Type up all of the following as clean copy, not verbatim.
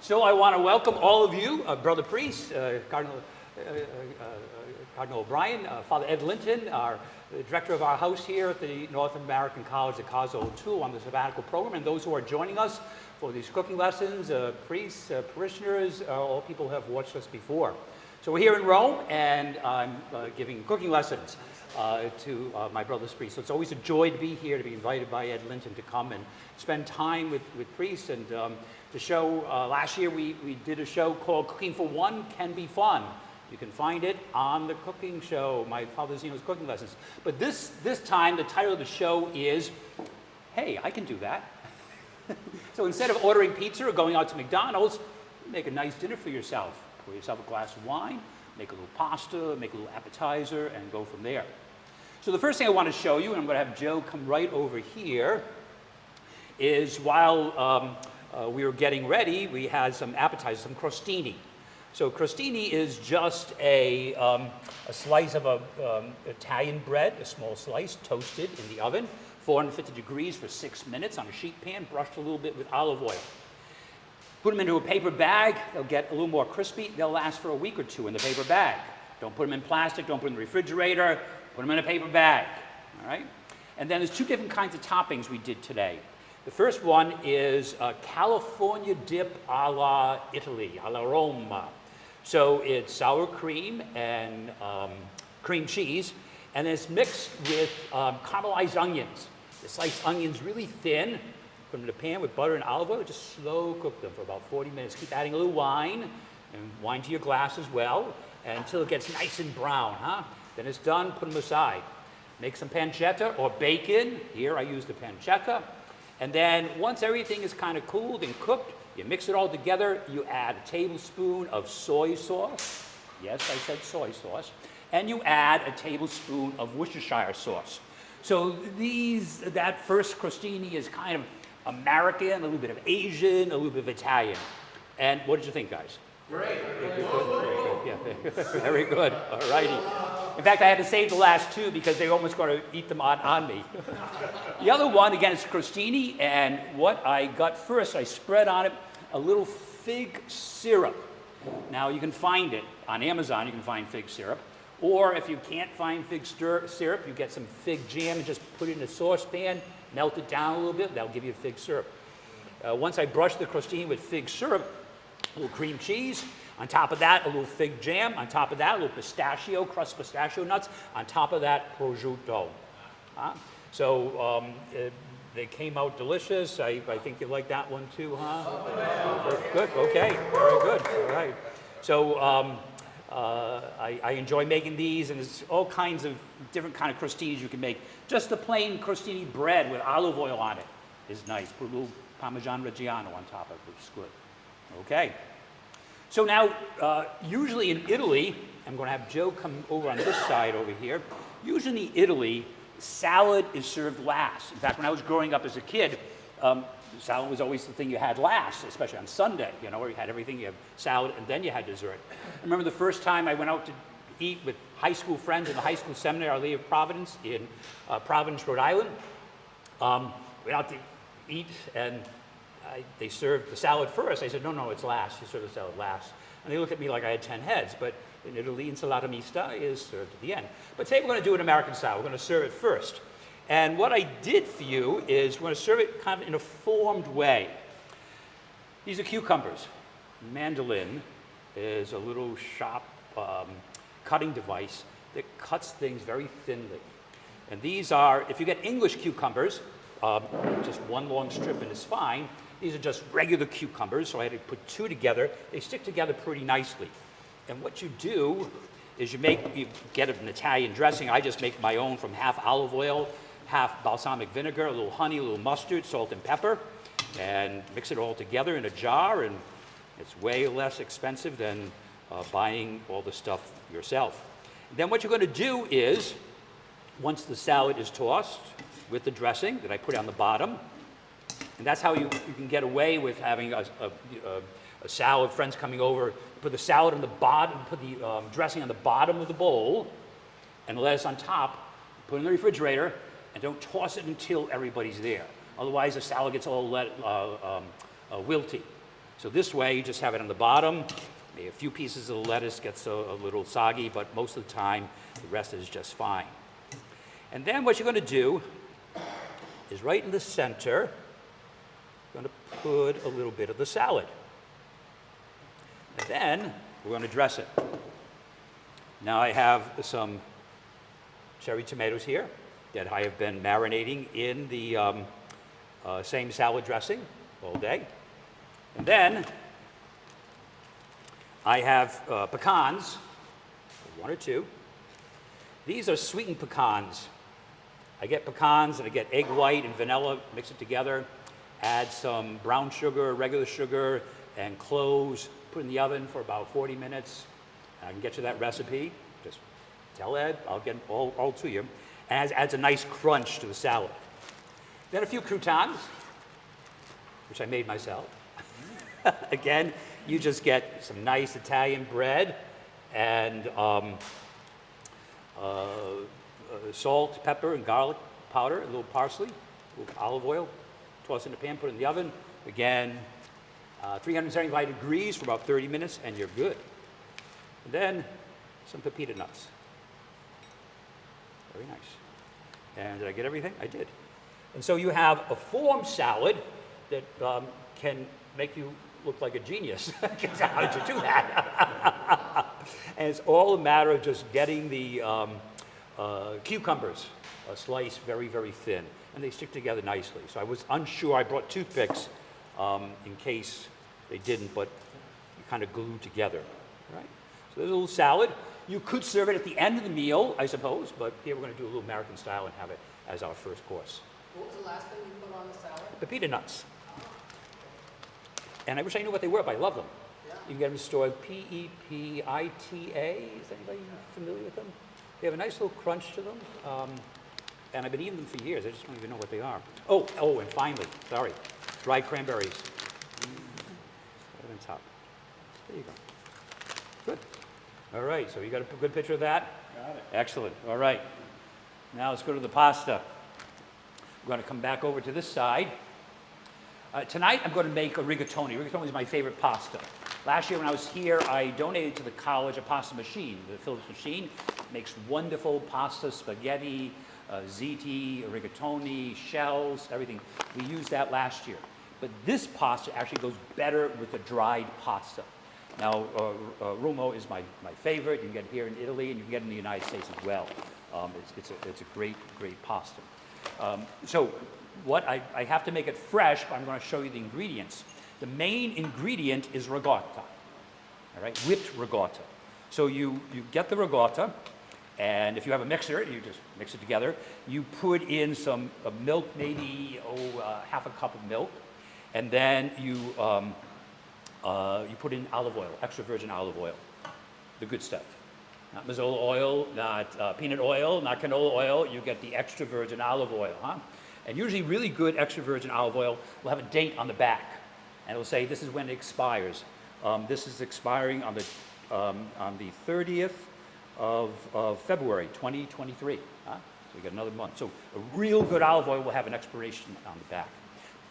So I want to welcome all of you, Brother Priest, Cardinal O'Brien, Father Ed Linton, the director of our house here at the North American College at Caso O'Toole on the Sabatical program, and those who are joining us for these cooking lessons, priests, parishioners, all people who have watched us before. So we're here in Rome, and I'm giving cooking lessons to my brother's priests. So it's always a joy to be here, to be invited by Ed Linton to come and spend time with priests. And the show, last year we did a show called Cooking for One Can Be Fun. You can find it on the cooking show, my Father Zeno's Cooking Lessons. But this time, the title of the show is, Hey, I Can Do That. So instead of ordering pizza or going out to McDonald's, make a nice dinner for yourself. Pour yourself a glass of wine, make a little pasta, make a little appetizer, and go from there. So the first thing I want to show you, and I'm going to have Joe come right over here, is while we were getting ready, we had some appetizers, some crostini. So crostini is just a slice of Italian bread, a small slice, toasted in the oven, 450 degrees for 6 minutes on a sheet pan, brushed a little bit with olive oil. Put them into a paper bag, they'll get a little more crispy, they'll last for a week or two in the paper bag. Don't put them in plastic, don't put them in the refrigerator, put them in a paper bag, all right? And then there's two different kinds of toppings we did today. The first one is California dip a la Italy, a la Roma. So it's sour cream and cream cheese, and it's mixed with caramelized onions. They slice onions really thin, put them in a pan with butter and olive oil, just slow cook them for about 40 minutes. Keep adding a little wine, and wine to your glass as well, until it gets nice and brown, huh? Then it's done, put them aside. Make some pancetta or bacon. Here I use the pancetta. And then once everything is kind of cooled and cooked, you mix it all together, you add a tablespoon of soy sauce. Yes, I said soy sauce. And you add a tablespoon of Worcestershire sauce. So that first crostini is kind of American, a little bit of Asian, a little bit of Italian. And what did you think, guys? Great. Yeah, very good. All righty. In fact, I had to save the last two because they almost going to eat them on me. The other one, again, is crostini, and what I got first, I spread on it a little fig syrup. Now, you can find it on Amazon, you can find fig syrup, or if you can't find fig syrup, you get some fig jam and just put it in a saucepan, melt it down a little bit, that'll give you fig syrup. Once I brush the crostini with fig syrup, a little cream cheese, on top of that, a little fig jam. On top of that, a little pistachio, crushed pistachio nuts. On top of that, prosciutto. So they came out delicious. I think you like that one too, huh? Good, okay, very good, all right. So I enjoy making these, and there's all kinds of different kind of crostinis you can make. Just the plain crostini bread with olive oil on it is nice. Put a little Parmesan Reggiano on top of it, it's good. Okay. So now, usually in Italy, I'm going to have Joe come over on this side over here. Usually in Italy, salad is served last. In fact, when I was growing up as a kid, salad was always the thing you had last, especially on Sunday, you know, where you had everything. You have salad, and then you had dessert. I remember the first time I went out to eat with high school friends in the high school seminary, Our Lady of Providence, in Providence, Rhode Island. Went out to eat, and they served the salad first. I said, no, it's last. You serve the salad last. And they looked at me like I had 10 heads. But in Italy, insalata mista is served at the end. But today we're going to do an American style. We're going to serve it first. And what I did for you is we're going to serve it kind of in a formed way. These are cucumbers. Mandolin is a little sharp cutting device that cuts things very thinly. And these are, if you get English cucumbers, just one long strip and it's fine. These are just regular cucumbers, so I had to put two together. They stick together pretty nicely. And what you do is you get an Italian dressing. I just make my own from half olive oil, half balsamic vinegar, a little honey, a little mustard, salt and pepper, and mix it all together in a jar, and it's way less expensive than buying all the stuff yourself. Then what you're going to do is, once the salad is tossed with the dressing that I put on the bottom, and that's how you can get away with having a salad, friends coming over, put the salad on the bottom, put the dressing on the bottom of the bowl, and the lettuce on top, put it in the refrigerator, and don't toss it until everybody's there. Otherwise, the salad gets all wilty. So this way, you just have it on the bottom. Maybe a few pieces of the lettuce gets a little soggy, but most of the time, the rest is just fine. And then what you're going to do is right in the center, you're going to put a little bit of the salad. And then we're going to dress it. Now I have some cherry tomatoes here that I have been marinating in the same salad dressing all day. And then I have pecans, one or two. These are sweetened pecans. I get pecans and I get egg white and vanilla, mix it together, add some brown sugar, regular sugar, and cloves, put in the oven for about 40 minutes. I can get you that recipe. Just tell Ed, I'll get all to you. And adds a nice crunch to the salad. Then a few croutons, which I made myself. Again, you just get some nice Italian bread and salt, pepper, and garlic powder, a little parsley, a little olive oil. Toss in the pan, put it in the oven. Again, 375 degrees for about 30 minutes, and you're good. And then some pepita nuts. Very nice. And did I get everything? I did. And so you have a form salad that can make you look like a genius. How did you do that? And it's all a matter of just getting the cucumbers sliced very, very thin. And they stick together nicely. So I was unsure. I brought toothpicks in case they didn't, but you kind of glue together. Right? So there's a little salad. You could serve it at the end of the meal, I suppose, but here we're going to do a little American style and have it as our first course. What was the last thing you put on the salad? Pepita nuts. And I wish I knew what they were, but I love them. Yeah. You can get them stored Pepita. Is anybody familiar with them? They have a nice little crunch to them. And I've been eating them for years. I just don't even know what they are. Oh, and finally, sorry, dried cranberries. Right on top. There you go. Good. All right, so you got a good picture of that? Got it. Excellent. All right. Now let's go to the pasta. We're going to come back over to this side. Tonight I'm going to make a rigatoni. Rigatoni is my favorite pasta. Last year when I was here, I donated to the college a pasta machine. The Philips machine makes wonderful pasta, spaghetti, ziti, rigatoni, shells, everything. We used that last year. But this pasta actually goes better with the dried pasta. Now, Rumo is my favorite. You can get it here in Italy, and you can get it in the United States as well. It's a great, great pasta. So what I have to make it fresh, but I'm going to show you the ingredients. The main ingredient is ricotta, all right, whipped ricotta. So you get the ricotta, and if you have a mixer, you just mix it together. You put in some milk, maybe half a cup of milk, and then you put in olive oil, extra virgin olive oil, the good stuff. Not Mazola oil, not peanut oil, not canola oil. You get the extra virgin olive oil, huh? And usually really good extra virgin olive oil will have a date on the back. And it'll say this is when it expires. This is expiring on the 30th of February, 2023. Huh? So you got another month. So a real good olive oil will have an expiration on the back.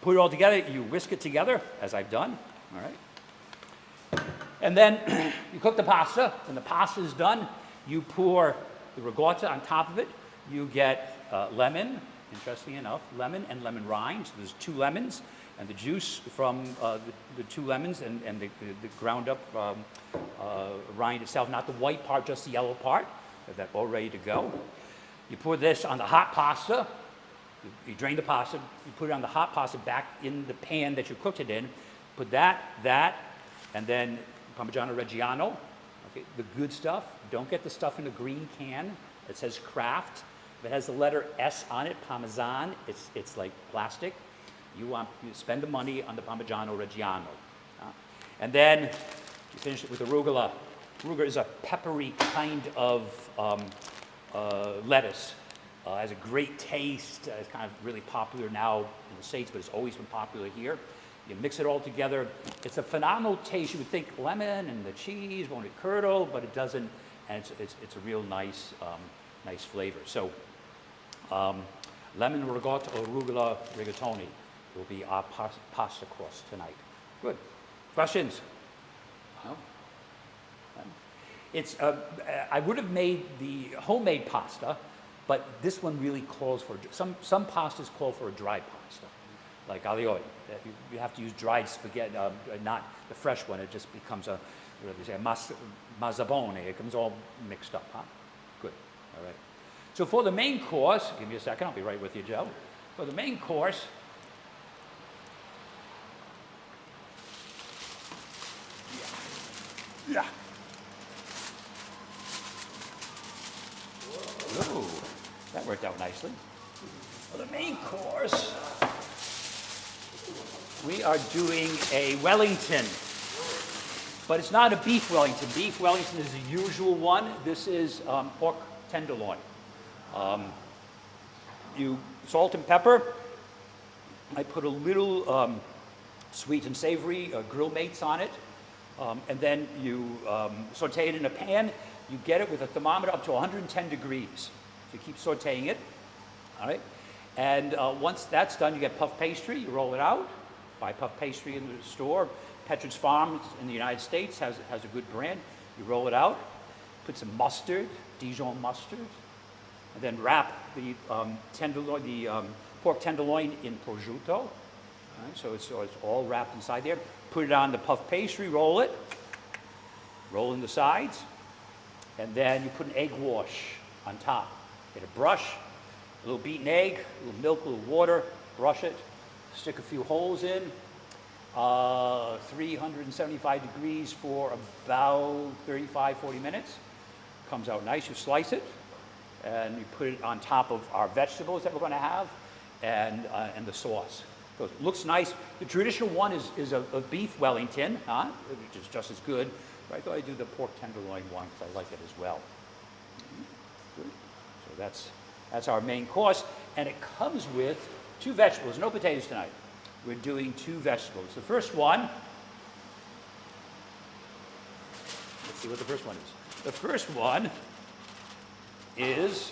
Put it all together, you whisk it together, as I've done, all right? And then you cook the pasta. When the pasta is done, you pour the ricotta on top of it. You get lemon, interestingly enough, lemon and lemon rind. So there's 2 lemons, and the juice from the 2 lemons and the ground up rind itself, not the white part, just the yellow part. Have that all ready to go. You pour this on the hot pasta. You drain the pasta. You put it on the hot pasta back in the pan that you cooked it in. Put that, and then Parmigiano Reggiano, okay, the good stuff. Don't get the stuff in a green can. It says Kraft. If it has the letter S on it, Parmesan, it's like plastic. You spend the money on the Parmigiano Reggiano. And then you finish it with arugula. Arugula is a peppery kind of lettuce. Has a great taste. It's kind of really popular now in the States, but it's always been popular here. You mix it all together. It's a phenomenal taste. You would think lemon and the cheese won't curdle, but it doesn't, and it's a real nice nice flavor. So lemon ricotta, arugula, rigatoni will be our pasta course tonight. Good. Questions? No? It's, I would have made the homemade pasta, but this one really calls for, some pastas call for a dry pasta, like aglio. You have to use dried spaghetti, not the fresh one. It just becomes a, what do they say, mazzabone. It comes all mixed up, huh? Good, all right. So for the main course, give me a second, I'll be right with you, Joe. For the main course, yeah. Ooh, that worked out nicely. For the main course, we are doing a Wellington, but it's not a beef Wellington. Beef Wellington is the usual one. This is pork tenderloin. You salt and pepper. I put a little sweet and savory grill mates on it, and then you saute it in a pan. You get it with a thermometer up to 110 degrees. So you keep sauteing it, all right? And once that's done, you get puff pastry. You roll it out. Buy puff pastry in the store. Petridge Farms in the United States has a good brand. You roll it out. Put some mustard, Dijon mustard, and then wrap the tenderloin, the pork tenderloin in prosciutto. All right, so it's all wrapped inside there. Put it on the puff pastry. Roll it. Roll in the sides. And then you put an egg wash on top. Get a brush, a little beaten egg, a little milk, a little water, brush it, stick a few holes in, 375 degrees for about 35, 40 minutes. Comes out nice, you slice it, and you put it on top of our vegetables that we're going to have, and the sauce. So it looks nice. The traditional one is a beef Wellington, which is just as good. But I thought I'd do the pork tenderloin one because I like it as well. Good. So that's our main course, and it comes with 2 vegetables. No potatoes tonight. We're doing 2 vegetables. The first one, let's see what the first one is. The first one is,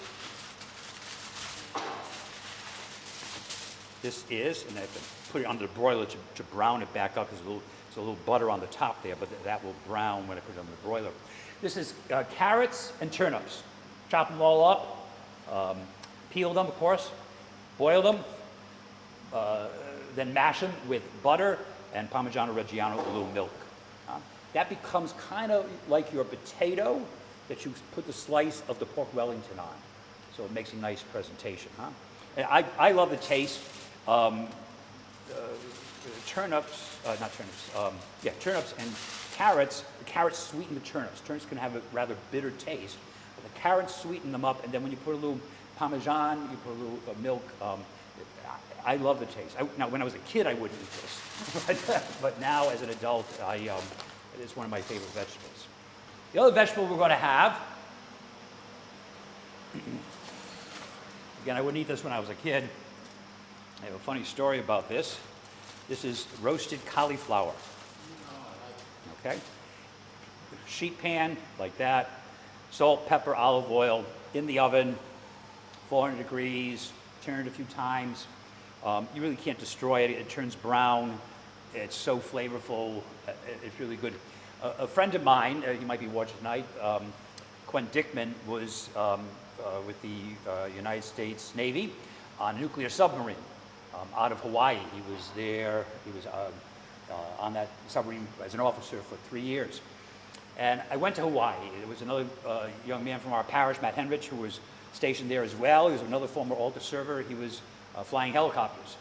this is, and I have to put it under the broiler to brown it back up because there's a little butter on the top there, but that will brown when I put it on the broiler. This is carrots and turnips. Chop them all up, peel them, of course, boil them, then mash them with butter and Parmigiano Reggiano with a little milk. That becomes kind of like your potato that you put the slice of the pork Wellington on. So it makes a nice presentation, huh? And I love the taste. Turnips, not turnips, turnips and carrots. The carrots sweeten the turnips. Turnips can have a rather bitter taste, but the carrots sweeten them up, and then when you put a little Parmesan, you put a little milk, I love the taste. Now, when I was a kid, I wouldn't eat this, but now as an adult, it's one of my favorite vegetables. The other vegetable we're going to have, again, I wouldn't eat this when I was a kid. I have a funny story about this. This is roasted cauliflower. Okay? Sheet pan, like that. Salt, pepper, olive oil, in the oven, 400 degrees, turn it a few times. You really can't destroy it. It turns brown. It's so flavorful. It's really good. A friend of mine, you might be watching tonight, Quentin Dickman, was with the United States Navy on a nuclear submarine out of Hawaii. He was there. He was on that submarine as an officer for 3 years. And I went to Hawaii. There was another young man from our parish, Matt Henrich, who was stationed there as well. He was another former altar server. He was flying helicopters.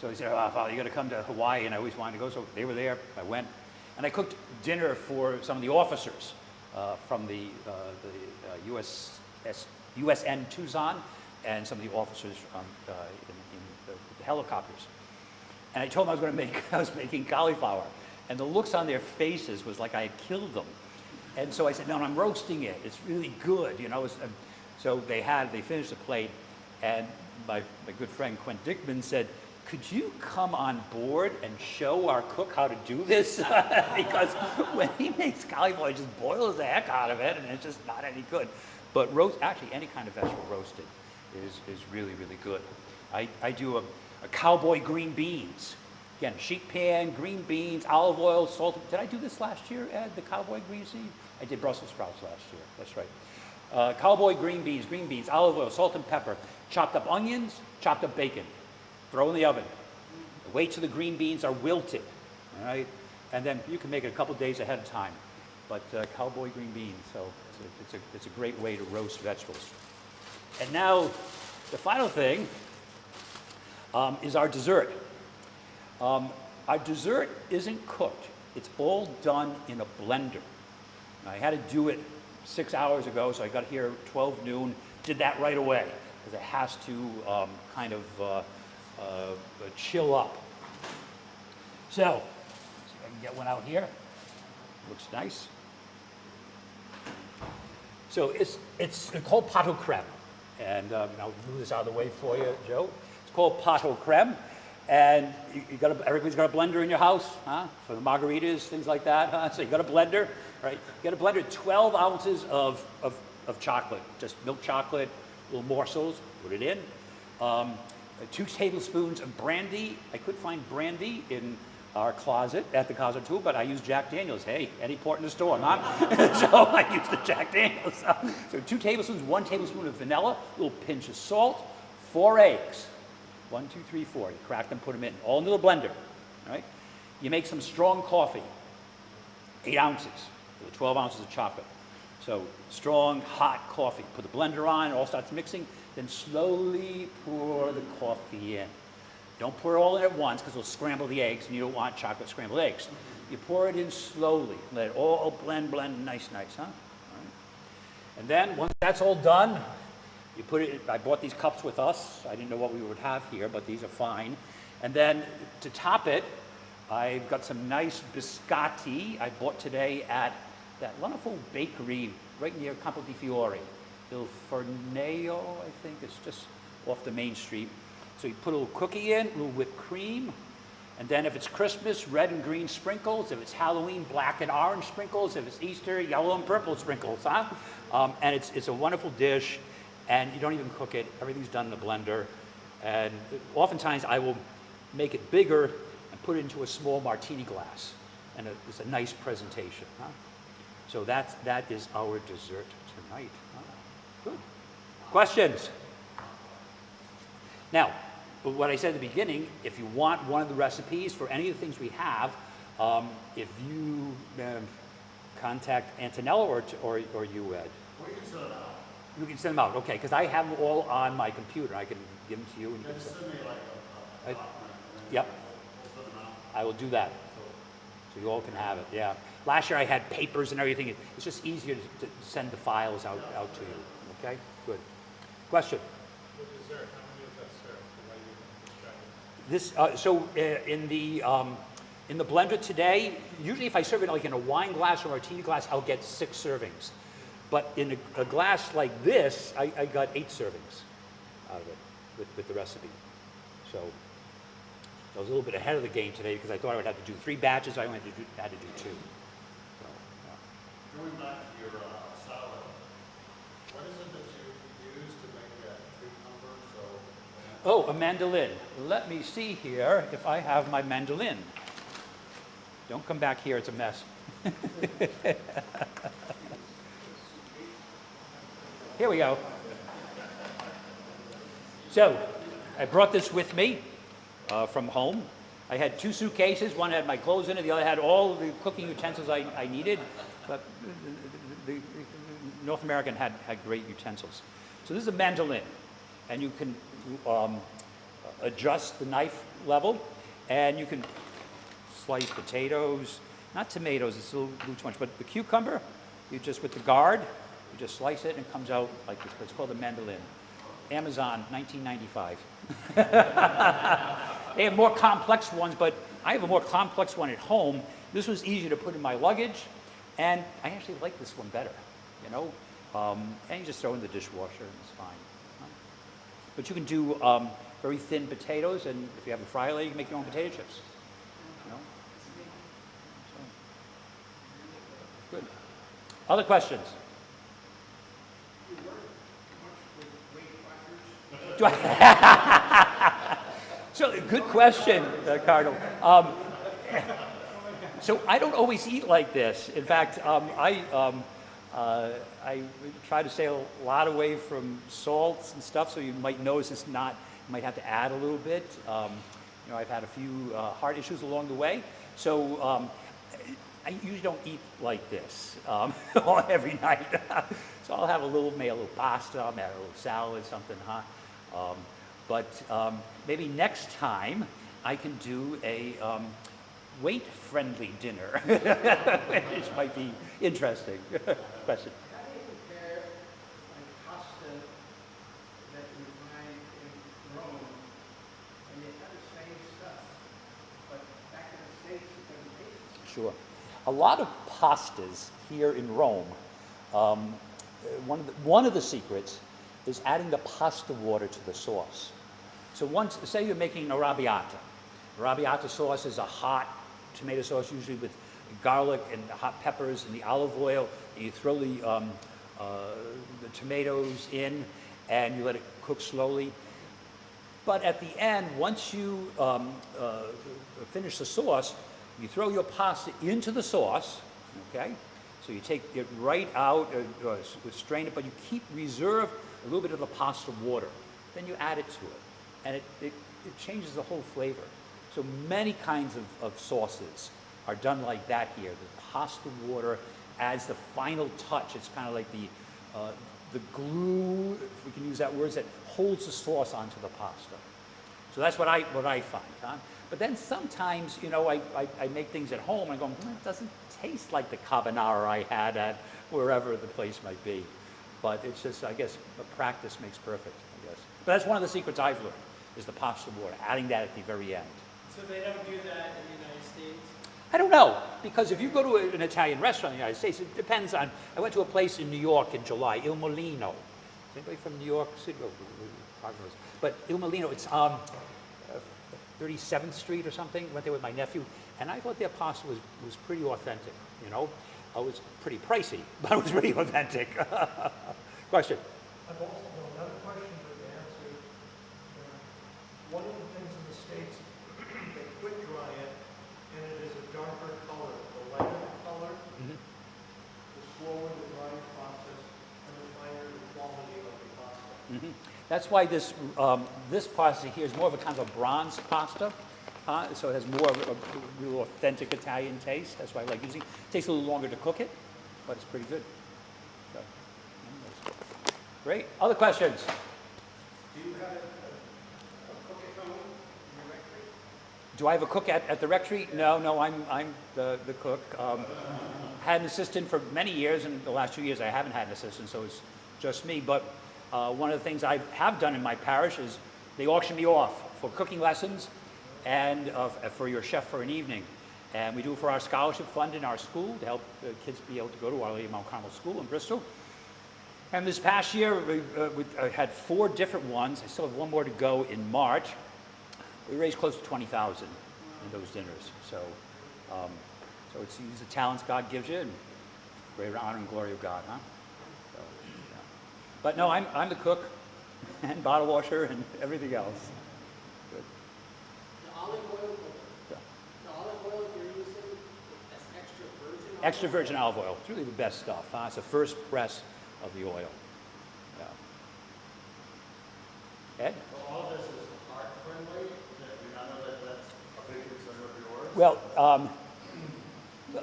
So he said, "Oh, Father, you got to come to Hawaii," and I always wanted to go. So they were there. I went, and I cooked dinner for some of the officers from the USN Tucson, and some of the officers in the helicopters. And I told them I was making cauliflower, and the looks on their faces was like I had killed them. And so I said, "No, I'm roasting it. It's really good, you know." So they finished the plate, and my good friend Quentin Dickman said, "Could you come on board and show our cook how to do this?" Because when he makes cauliflower, he just boils the heck out of it, and it's just not any good. But actually any kind of vegetable roasted is really, really good. I do a cowboy green beans. Again, sheet pan, green beans, olive oil, salt. Did I do this last year, Ed, the cowboy green seed? I did Brussels sprouts last year, that's right. Cowboy green beans, olive oil, salt and pepper, chopped up onions, chopped up bacon. Throw in the oven. Wait till the green beans are wilted, all right? And then you can make it a couple days ahead of time. But cowboy green beans, so it's a great way to roast vegetables. And now, the final thing is our dessert. Our dessert isn't cooked. It's all done in a blender. I had to do it 6 hours ago, so I got here at 12 noon, did that right away, because it has to kind of chill up. So, see if I can get one out here. Looks nice. So it's called pot au creme. And I'll move this out of the way for you, Joe. It's called pot au creme. And everybody's got a blender in your house, huh? For the margaritas, things like that, huh? So you got a blender, right? You got a blender, 12 ounces of chocolate, just milk chocolate, little morsels, put it in. 2 tablespoons of brandy. I could find brandy in our closet, at the closet too, but I use Jack Daniels. Hey, any port in the store, huh? So I use the Jack Daniels. So 2 tablespoons, 1 tablespoon of vanilla, a little pinch of salt, 4 eggs. 1, 2, 3, 4. You crack them, put them in, all into the blender, all right? You make some strong coffee, 8 ounces, with 12 ounces of chocolate. So strong, hot coffee. Put the blender on, it all starts mixing, then slowly pour the coffee in. Don't pour it all in at once because it'll scramble the eggs, and you don't want chocolate scrambled eggs. You pour it in slowly. Let it all blend nice, huh? All right. And then, once that's all done, you put it, I bought these cups with us. I didn't know what we would have here, but these are fine. And then, to top it, I've got some nice biscotti I bought today at that wonderful bakery right near Campo di Fiore. Il Forneo, I think. It's just off the main street. So you put a little cookie in, a little whipped cream, and then if it's Christmas, red and green sprinkles. If it's Halloween, black and orange sprinkles. If it's Easter, yellow and purple sprinkles, huh? And it's a wonderful dish, and you don't even cook it. Everything's done in a blender. And oftentimes I will make it bigger and put it into a small martini glass. And it's a nice presentation, huh? So that is our dessert tonight. Huh? Good. Questions? Now, what I said at the beginning, if you want one of the recipes for any of the things we have, if you contact Antonella or you, Ed. We can send them out. You can send them out, okay, because I have them all on my computer. I can give them to you. And you can Send me like a document. Yep. We'll send them out. I will do that. So you all can have it, yeah. Last year I had papers and everything. It's just easier to send the files out to you, okay? Good. Question? What dessert? How many of that served? Why you describe it? This, in the blender today, usually if I serve it like in a wine glass or martini glass, I'll get 6 servings. But in a glass like this, I got 8 servings out of it with the recipe. So I was a little bit ahead of the game today because I thought I would have to do 3 batches. I only had to do 2. So, yeah. Going back to your salad, what is it that you use to make that cucumber? Oh, a mandolin. Let me see here if I have my mandolin. Don't come back here, it's a mess. Here we go. So, I brought this with me from home. I had 2 suitcases. One had my clothes in it, the other had all the cooking utensils I needed. But the North American had great utensils. So this is a mandolin, and you can adjust the knife level, and you can slice potatoes, not tomatoes, it's a little too much, but the cucumber, you just, with the guard, you just slice it and it comes out like this, but it's called a mandolin. Amazon, 1995. They have more complex ones, but I have a more complex one at home. This was easier to put in my luggage, and I actually like this one better, you know? And you just throw it in the dishwasher and it's fine. But you can do very thin potatoes, and if you have a fryer later, you can make your own potato chips. You know? So, good. Other questions? Do I? So, good question, Cardinal. So I don't always eat like this. In fact, I try to stay a lot away from salts and stuff, so you might notice it's not, you might have to add a little bit. You know, I've had a few heart issues along the way, so I usually don't eat like this every night. So I'll have a little, maybe a little pasta, maybe a little salad, something, but maybe next time I can do a weight-friendly dinner, which might be interesting. Question. How do you prepare like pasta that you find in Rome, and you have the same stuff, but back in the States it doesn't taste? Sure. A lot of pastas here in Rome, one of the secrets is adding the pasta water to the sauce. So once, say you're making an arrabbiata. Arrabbiata sauce is a hot tomato sauce, usually with garlic and hot peppers and the olive oil. And you throw the tomatoes in and you let it cook slowly. But at the end, once you finish the sauce, you throw your pasta into the sauce, okay? So you take it right out, strain it, but you reserve a little bit of the pasta water. Then you add it to it, and it changes the whole flavor. So many kinds of sauces are done like that here. The pasta water adds the final touch. It's kind of like the glue, if we can use that word, that holds the sauce onto the pasta. So that's what I find. Huh? But then sometimes, you know, I make things at home and I go, it doesn't taste like the carbonara I had at wherever the place might be. But it's just, I guess, practice makes perfect, I guess. But that's one of the secrets I've learned, is the pasta water, adding that at the very end. So they don't do that in the United States? I don't know, because if you go to an Italian restaurant in the United States, it depends on, I went to a place in New York in July, Il Molino. Is anybody from New York City? Oh, but Il Molino, it's 37th Street or something. Went there with my nephew, and I thought their pasta was pretty authentic, you know. It was pretty pricey, but it was pretty authentic. Question? I've also got another question that you answered. One of the things in the States, they quick dry it, and it is a darker color. The lighter the color, the slower the drying process, and the finer the quality of the pasta. That's why this pasta here is more of a kind of a bronze pasta. So it has more of a real authentic Italian taste. That's why I like using it. It takes a little longer to cook it, but it's pretty good. So, great. Other questions? Do you have a cook at home in your rectory? Do I have a cook at the rectory? No, I'm the cook. Had an assistant for many years, and the last 2 years I haven't had an assistant, so it's just me. But one of the things I have done in my parish is they auction me off for cooking lessons and for your chef for an evening. And we do it for our scholarship fund in our school to help kids be able to go to Our Lady of Mount Carmel School in Bristol. And this past year, we had 4 different ones. I still have one more to go in March. We raised close to 20,000 in those dinners. So, so it's use the talents God gives you, and greater honor and glory of God, huh? So, yeah. But no, I'm the cook, and bottle washer, and everything else. Good. The olive oil, Yeah. the olive oil you're using, that's extra virgin olive oil? Extra virgin olive oil. It's really the best stuff, huh? It's the first press of the oil. Yeah. Ed? So all this is heart friendly, and I know that that's a big concern of yours. Well,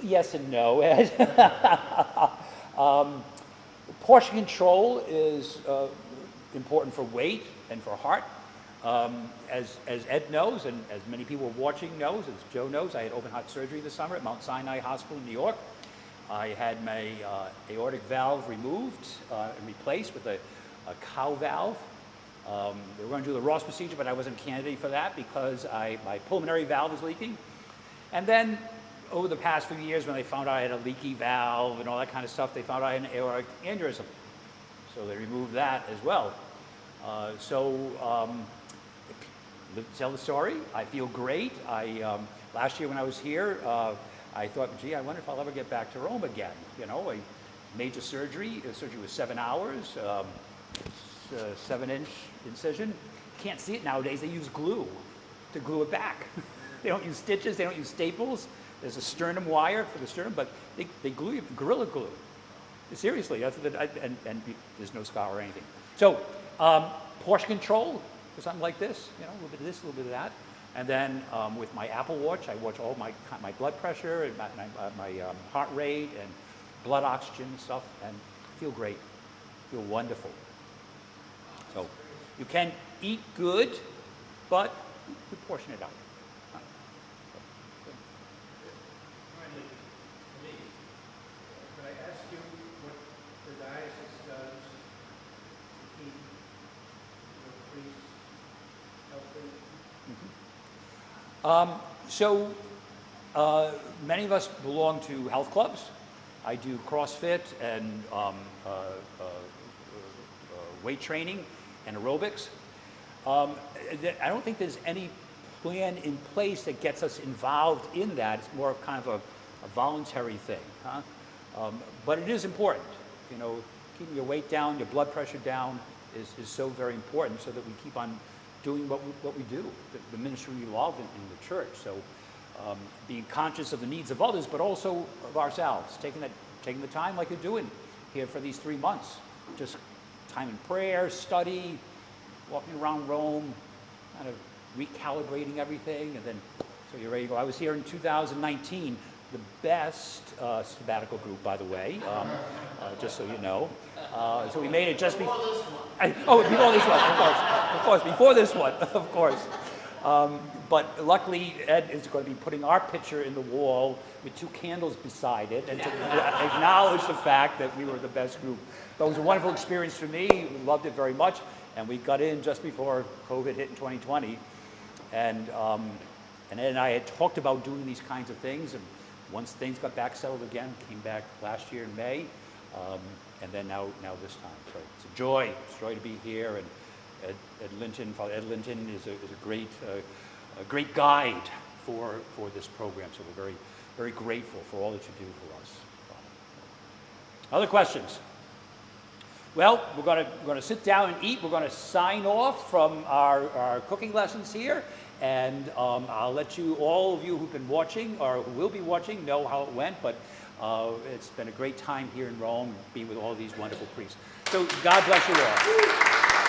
yes and no, Ed. Portion control is important for weight and for heart. As Ed knows, and as many people watching knows, as Joe knows, I had open heart surgery this summer at Mount Sinai Hospital in New York. I had my aortic valve removed and replaced with a cow valve. They were going to do the Ross procedure, but I wasn't a candidate for that because my pulmonary valve was leaking. And then over the past few years, when they found out I had a leaky valve and all that kind of stuff, they found I had an aortic aneurysm. So they removed that as well. Tell the story. I feel great. Last year when I was here, I thought, gee, I wonder if I'll ever get back to Rome again. You know, a major surgery. The surgery was 7 hours, 7-inch incision. Can't see it nowadays. They use glue. to glue it back. They don't use stitches, they don't use staples. There's a sternum wire for the sternum, but they glue you, Gorilla Glue. Seriously, that's and there's no scar or anything. So, portion control for something like this, a little bit of this, a little bit of that. And then with my Apple Watch, I watch all my blood pressure and my heart rate and blood oxygen and stuff, and feel great, feel wonderful. So you can eat good, but you portion it out. Finally, for me, could I ask you what the diocese does to keep the priests healthy? Many of us belong to health clubs. I do CrossFit and weight training and aerobics. I don't think there's any plan in place that gets us involved in that. It's more of kind of a voluntary thing, huh? But it is important. Keeping your weight down, your blood pressure down is so very important, so that we keep on doing what we do, the ministry we love in the church. So being conscious of the needs of others, but also of ourselves, taking the time like you're doing here for these 3 months. Just time in prayer, study, walking around Rome, kind of recalibrating everything, and then so you're ready to go. I was here in 2019, the best sabbatical group, by the way, just so you know. So we made it just before this one. Before this one, of course, before this one, of course. But luckily, Ed is going to be putting our picture in the wall with 2 candles beside it, and to acknowledge the fact that we were the best group. But it was a wonderful experience for me. We loved it very much, and we got in just before COVID hit in 2020. And Ed and I had talked about doing these kinds of things, and once things got back settled again, came back last year in May, and then now this time. So it's a joy to be here, and Father Ed Linton is a great guide for this program. So we're very, very grateful for all that you do for us. Other questions? Well, we're going to sit down and eat. We're going to sign off from our cooking lessons here, and I'll let all of you who've been watching or who will be watching know how it went. But it's been a great time here in Rome, being with all these wonderful priests. So God bless you all.